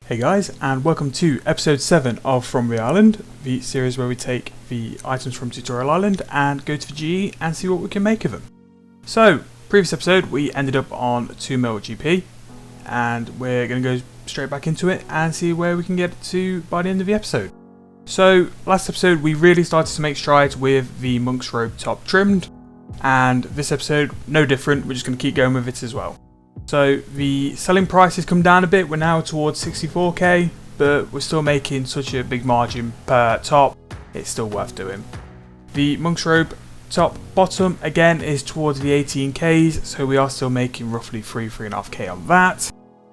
Hey guys, and welcome to episode 7 of From the Island, the series where we take the items from Tutorial Island and go to the GE and see what we can make of them. So, previous episode we ended up on 2 mil GP, and we're going to go straight back into it and see where we can get to by the end of the episode. So, last episode we really started to make strides with the monk's robe top trimmed, and this episode, no different, we're just going to keep going with it as well. So the selling price has come down a bit, we're now towards 64k, but we're still making such a big margin per top, it's still worth doing. The monk's robe top bottom again is towards the 18ks, so we are still making roughly 3.5k on that.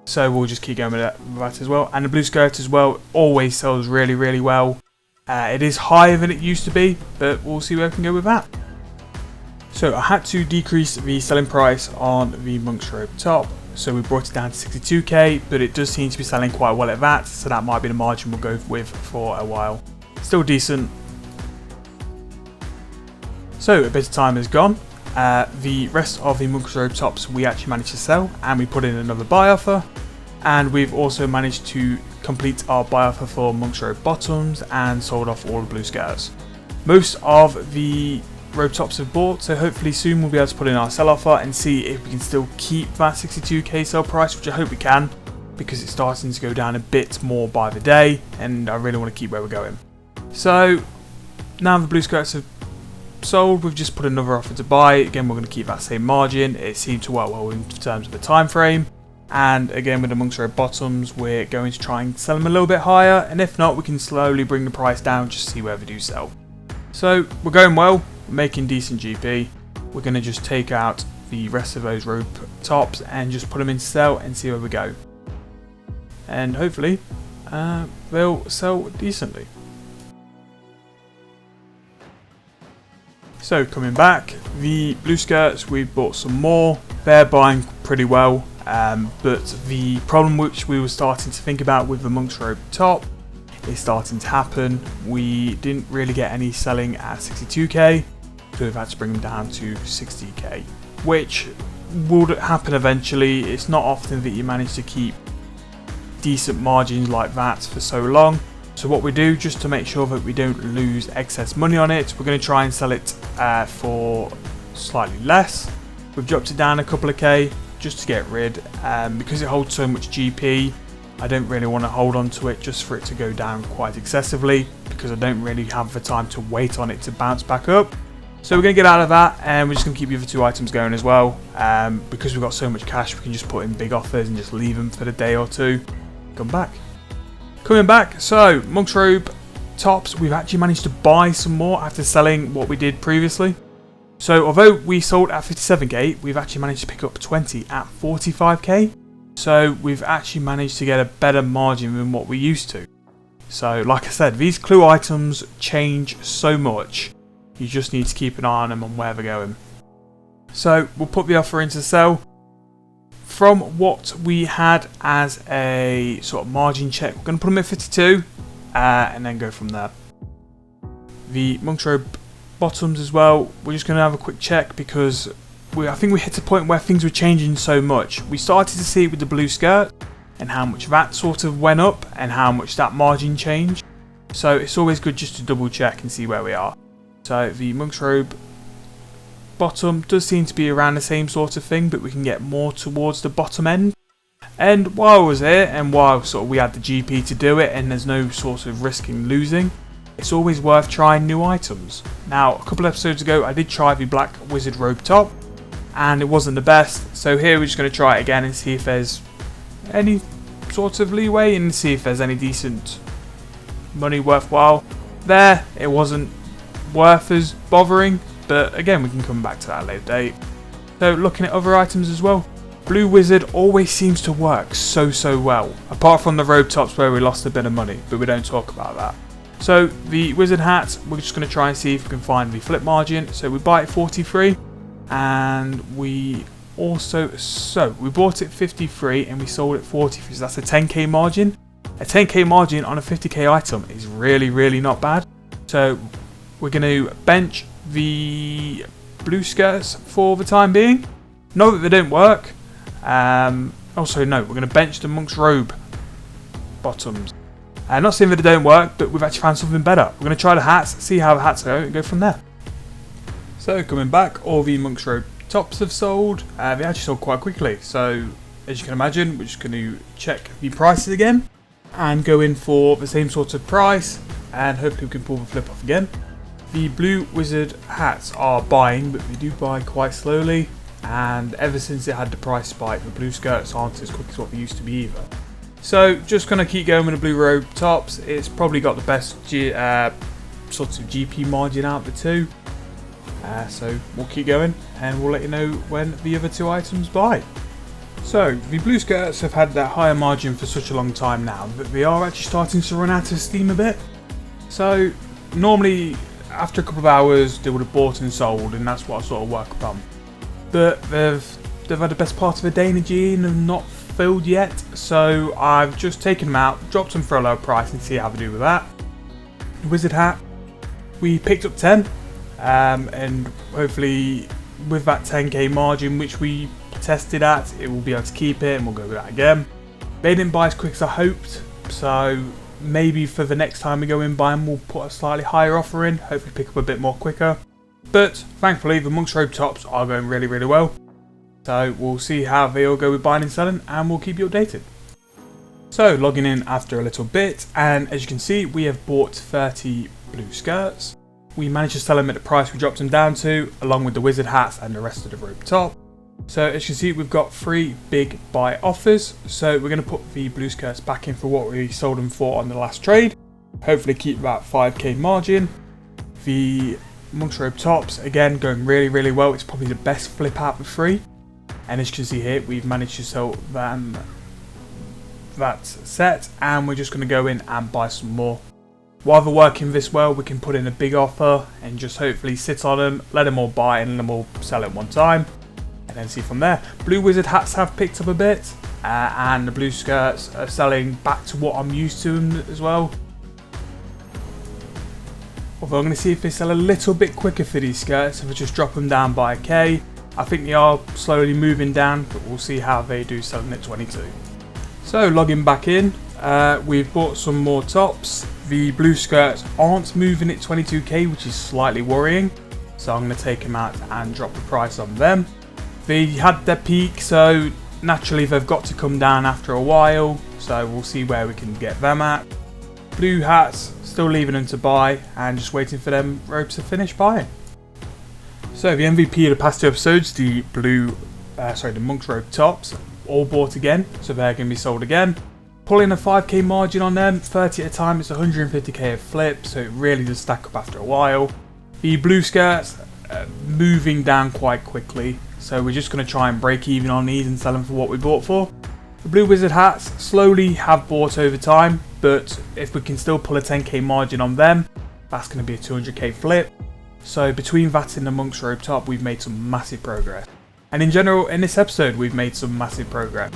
So we'll just keep going with that as well. And the blue skirt as well always sells really well. It is higher than it used to be, but we'll see where we can go with that. So I had to decrease the selling price on the monk's robe top, so we brought it down to 62k, but it does seem to be selling quite well at that, so that might be the margin we'll go with for a while. Still decent. So a bit of time has gone. The rest of the monk's robe tops we actually managed to sell, and we put in another buy offer, and we've also managed to complete our buy offer for monk's robe bottoms and sold off all the blue skirts. Most of the robe tops have bought, so hopefully soon we'll be able to put in our sell offer and see if we can still keep that 62k sell price, which I hope we can, because it's starting to go down a bit more by the day and I really want to keep where we're going. So now the blue skirts have sold, we've just put another offer to buy. Again, we're going to keep that same margin. It seemed to work well in terms of the time frame, and again with the monk's robe bottoms we're going to try and sell them a little bit higher, and if not we can slowly bring the price down, just see where they do sell. So we're going well, making decent GP. We're going to just take out the rest of those robe tops and just put them in sell and see where we go. And hopefully they'll sell decently. So coming back, the blue skirts, we've bought some more. They're buying pretty well, but the problem which we were starting to think about with the monk's robe top is starting to happen. We didn't really get any selling at 62k, so we've had to bring them down to 60k, which will happen eventually. It's not often that you manage to keep decent margins like that for so long. So what we do, just to make sure that we don't lose excess money on it, we're going to try and sell it for slightly less. We've dropped it down a couple of k just to get rid, because it holds so much GP. I don't really want to hold on to it just for it to go down quite excessively, because I don't really have the time to wait on it to bounce back up. So we're going to get out of that, and we're just going to keep the other two items going as well. Because we've got so much cash, we can just put in big offers and just leave them for the day or two. Come back. Coming back, so monk's robe tops, we've actually managed to buy some more after selling what we did previously. So although we sold at 57k, we've actually managed to pick up 20 at 45k. So we've actually managed to get a better margin than what we used to. So like I said, these clue items change so much. You just need to keep an eye on them and where they're going. So we'll put the offer into sell. From what we had as a sort of margin check, we're going to put them at 52 and then go from there. The monk's robe bottoms as well, we're just going to have a quick check, because I think we hit a point where things were changing so much. We started to see it with the blue skirt and how much that sort of went up and how much that margin changed. So it's always good just to double check and see where we are. So the monk's robe bottom does seem to be around the same sort of thing, but we can get more towards the bottom end. And while I was here, and while sort of we had the GP to do it, and there's no sort of risking losing, it's always worth trying new items. Now, a couple episodes ago, I did try the black wizard robe top, and it wasn't the best. So here we're just going to try it again and see if there's any sort of leeway and see if there's any decent money worthwhile. There, it wasn't worth us bothering, but again we can come back to that at a later date. So looking at other items as well, blue wizard always seems to work so well, apart from the robe tops where we lost a bit of money, but we don't talk about that. So the wizard hat, we're just going to try and see if we can find the flip margin. So we buy it 43, and we also, so we bought it 53 and we sold it 43, so that's a 10k margin. A 10k margin on a 50k item is really not bad. So we're going to bench the blue skirts for the time being. Not that they don't work. Also, no, we're going to bench the monk's robe bottoms. Not saying that they don't work, but we've actually found something better. We're going to try the hats, see how the hats go, and go from there. So coming back, all the Monk's Robe tops have sold. They actually sold quite quickly. So as you can imagine, we're just going to check the prices again and go in for the same sort of price, and hopefully we can pull the flip off again. The blue wizard hats are buying, but they do buy quite slowly, and ever since it had the price spike, the blue skirts aren't as quick as what they used to be either. So just going to keep going with the blue robe tops. It's probably got the best sort of GP margin out of the two. So we'll keep going and we'll let you know when the other two items buy. So the blue skirts have had that higher margin for such a long time now that they are actually starting to run out of steam a bit. So normally after a couple of hours they would have bought and sold, and that's what I sort of work upon. But they've had the best part of a day in the GE and have not filled yet, so I've just taken them out, dropped them for a low price and see how they do with that. The wizard hat, we picked up 10, and hopefully with that 10k margin which we tested at, it will be able to keep it, and we'll go with that again. They didn't buy as quick as I hoped, so maybe for the next time we go in buy them, we'll put a slightly higher offer in, hopefully pick up a bit more quicker. But thankfully the Monk's Robe tops are going really, really well. So we'll see how they all go with buying and selling, and we'll keep you updated. So logging in after a little bit, and as you can see we have bought 30 blue skirts. We managed to sell them at the price we dropped them down to, along with the wizard hats and the rest of the robe top. So as you can see we've got 3 big buy offers, so we're going to put the blue skirts back in for what we sold them for on the last trade. Hopefully keep about 5k margin. The Monk's Robe tops, again going really, really well. It's probably the best flip out of the 3. And as you can see here, we've managed to sell them that set, and we're just going to go in and buy some more. While they're working this well, we can put in a big offer and just hopefully sit on them, let them all buy, and then we'll sell at one time, and then see from there. Blue wizard hats have picked up a bit, and the blue skirts are selling back to what I'm used to them as well. Although I'm going to see if they sell a little bit quicker for these skirts, if I just drop them down by a K. I think they are slowly moving down, but we'll see how they do selling at 22. So logging back in, we've bought some more tops. The blue skirts aren't moving at 22k, which is slightly worrying. So I'm going to take them out and drop the price on them. They had their peak, so naturally they've got to come down after a while. So we'll see where we can get them at. Blue hats, still leaving them to buy and just waiting for them robes to finish buying. So the MVP of the past 2 episodes, the Monk's Robe tops, all bought again, so they're going to be sold again. Pulling a 5k margin on them, 30 at a time, it's 150k a flip, so it really does stack up after a while. The blue skirts, moving down quite quickly, so we're just going to try and break even on these and sell them for what we bought for. The blue wizard hats slowly have bought over time, but if we can still pull a 10k margin on them, that's going to be a 200k flip. So between that and the Monk's Robe top, we've made some massive progress. And in general, in this episode, we've made some massive progress.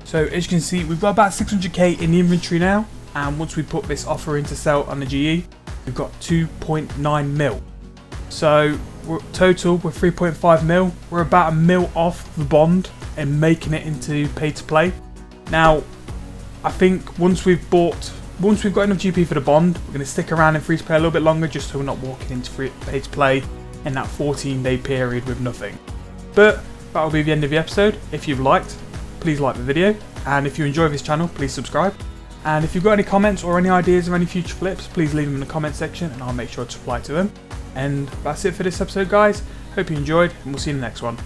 So as you can see, we've got about 600k in the inventory now. And once we put this offer in to sell on the GE, we've got 2.9 mil. So total, we're 3.5 mil. We're about a mil off the bond and making it into pay to play. Now, I think once we've got enough GP for the bond, we're going to stick around in free to play a little bit longer, just so we're not walking into pay to play in that 14-day period with nothing. But that'll be the end of the episode. If you've liked, please like the video, and if you enjoy this channel, please subscribe. And if you've got any comments or any ideas of any future flips, please leave them in the comment section and I'll make sure to reply to them. And that's it for this episode, guys. Hope you enjoyed, and we'll see you in the next one.